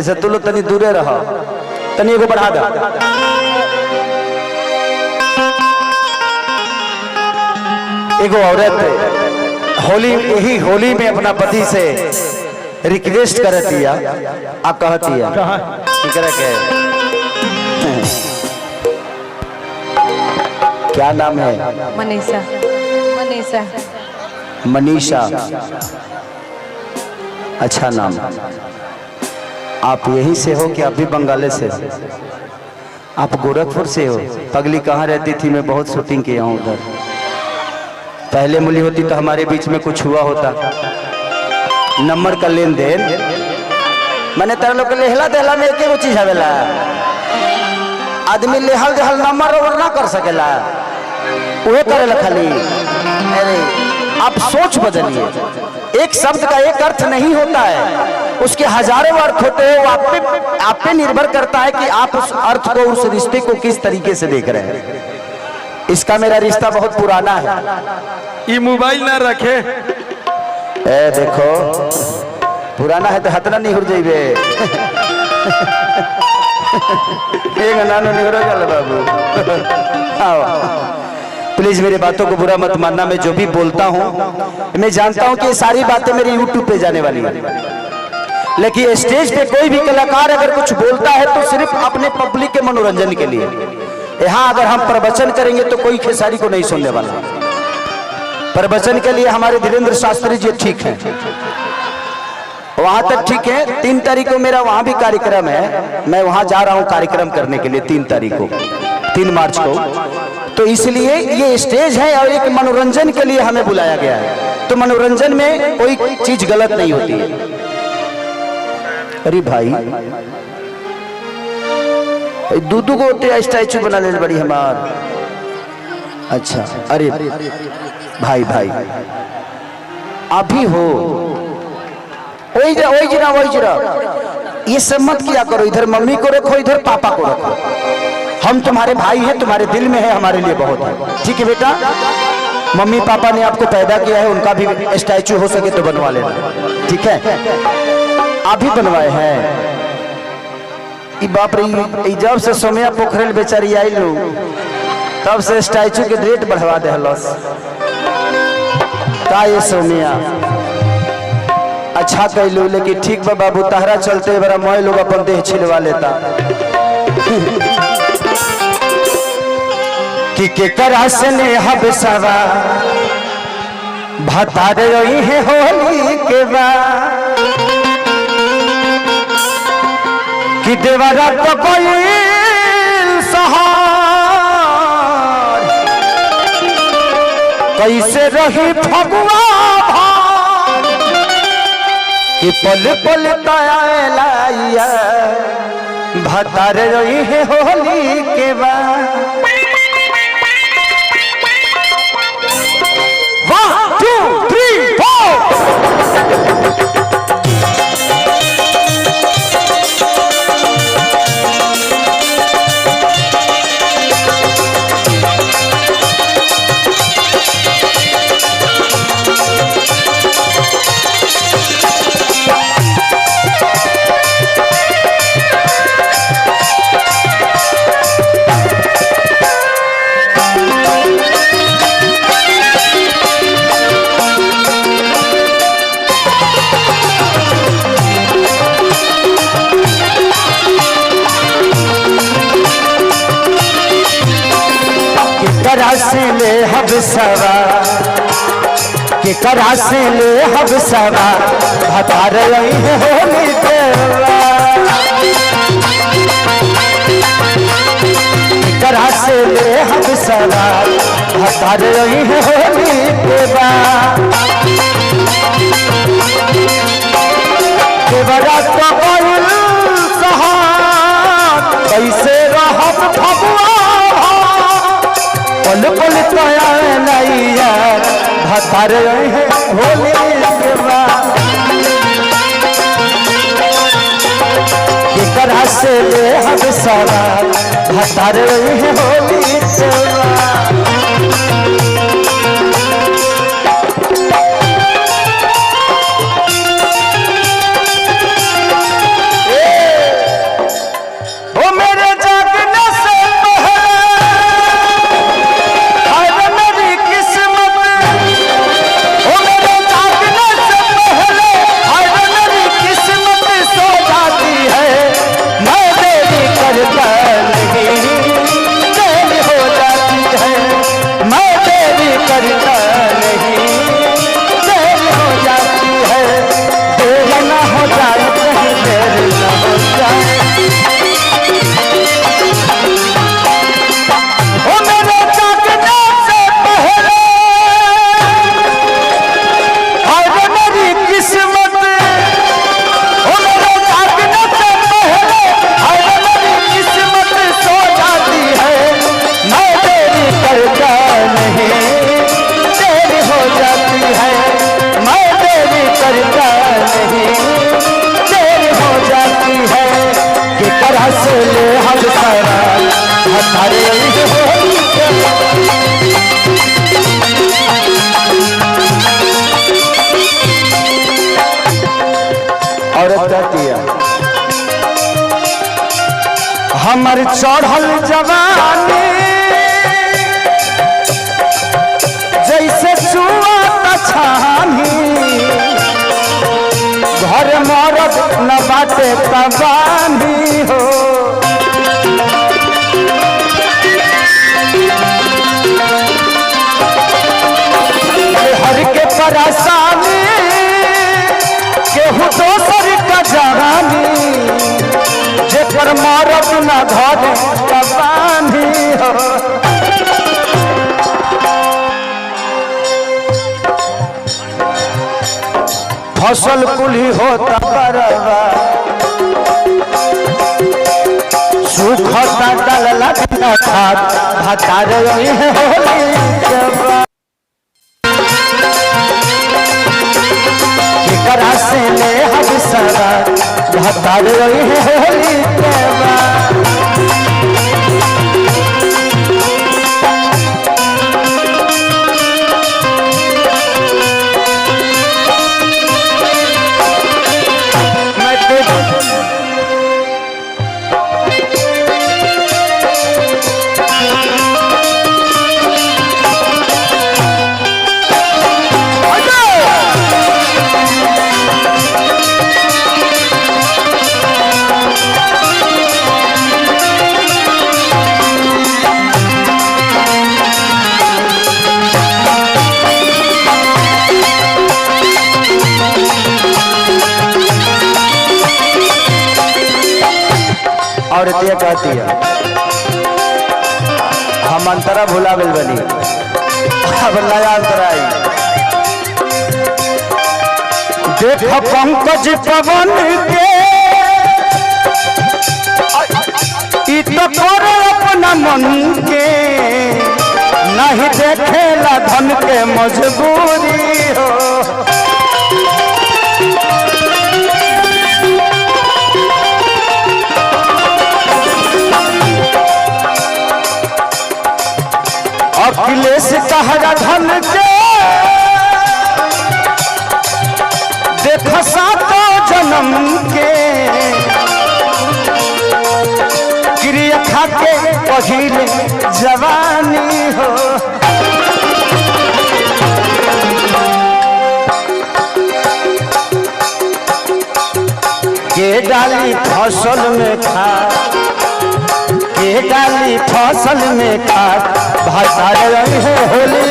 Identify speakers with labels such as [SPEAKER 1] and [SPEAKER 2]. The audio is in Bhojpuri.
[SPEAKER 1] ऐसे तू लोग तनी दूरे रहो, तनी एगो बढ़ा दो। एगो औरत होली, यही होली में अपना पति से रिक्वेस्ट करतिया, आ कहतिया के क्या नाम है?
[SPEAKER 2] मनीषा। मनीषा।
[SPEAKER 1] मनीषा, अच्छा नाम। आप यहीं से हो कि आप भी बंगाले से? आप गोरखपुर से हो? पगली कहाँ रहती थी? मैं बहुत शूटिंग किया हूँ उधर। पहले मिली होती तो हमारे बीच में कुछ हुआ होता, नंबर का लेन देन। मैंने तेरे लोग लेहला देहला में एक चीज हवेला, आदमी लेहल जहल नंबर ओवर ना कर सकेला, वो करेला खाली। अरे आप सोच बदलिए, एक शब्द का एक अर्थ नहीं होता है, उसके हजारों अर्थ होते हैं। वो आप पे निर्भर करता है कि आप उस अर्थ को, उस रिश्ते को किस तरीके से देख रहे हैं। इसका मेरा रिश्ता बहुत पुराना है।
[SPEAKER 3] ये मोबाइल ना रखे।
[SPEAKER 1] ए देखो, पुराना है तो हतना नहीं हो जाइबे। एक नानो नहीं हो रहा बाबू। आओ प्लीज, मेरी बातों को बुरा मत मानना। मैं जो भी बोलता हूँ, मैं जानता हूँ कि ये सारी बातें मेरी YouTube पे जाने वाली है, लेकिन स्टेज पे कोई भी कलाकार अगर कुछ बोलता है तो सिर्फ अपने पब्लिक के मनोरंजन के लिए। यहाँ अगर हम प्रवचन करेंगे तो कोई खेसारी को नहीं सुनने वाला। प्रवचन के लिए हमारे धीरेन्द्र शास्त्री जी ठीक है, वहां तक ठीक है। 3 तारीख को मेरा वहां भी कार्यक्रम है, मैं वहां जा रहा हूं कार्यक्रम करने के लिए 3 तारीख को, 3 मार्च को। तो इसलिए ये स्टेज है और एक मनोरंजन के लिए हमें बुलाया गया है, तो मनोरंजन में कोई चीज गलत नहीं होती है। अरे भाई, दूधू को स्टैचू बना ले बड़ी हमार। अच्छा, अरे भाई भाई अभी हो, वही जरा ये सब मत किया करो। इधर मम्मी को रखो, इधर पापा को रखो। हम तुम्हारे भाई हैं, तुम्हारे दिल में है, हमारे लिए बहुत है। ठीक है बेटा, मम्मी पापा ने आपको पैदा किया है, उनका भी स्टैचू हो सके तो बनवा लेना, ठीक है? अभी बनवाए हैं। बाप रे, जब से सोमिया पोखरेल बेचारी आई लो, तब से स्टैचू के रेट बढ़वा दे हलस का ये सोमिया। अच्छा कहलू, लेकिन ठीक बा बाबू, तहरा चलते बड़ा मोय लोग अपन देह छिलवा लेता। कि केकरा से ने हब सवा भतार रही है होली के बाद, कि देवरा तो कोई सहार कैसे रही फगुआ भार, कि पल पल तया भतार रही है होली के बाद। 1 2 3 4 से ले हब सवा, के करा से ले हब सवा भतार रही है होली देवा, के करा से ले हब सवा भतार रही है होली देवा। देवरा तो कोई सहार कैसे रहब फगुआ पल पल तया नैया भतार है होली देवा। केकरा से ले हम सवा भतार है होली देवा। करा से ले हम सारा हतारे होली के औरत कहती है हमर चढ़ल जवानी जैसे चुआ छानी घर मरद न बाटे तबानी हो हर के परेशानी केहू दोसर का जवानी जेकर मरद न घर तबानी हो फसल कुली होता बरवा सुखता डल लगना खात हतार होली केकरा से ले हम सरा हतार होली केवा और दिया कहती है हम अंतरा भुला गल बनी अब नया अंतरा आई देख पंकज पवन के तो करे अपना मन के नहीं देखेला धन के मजबूरी हो अखिलेश तहरा धन के देख सातो जन्म के क्रिया खाके पहिले जवानी हो के डाली फसल में खाद के डाली फसल में खाद भाषा रंग है होली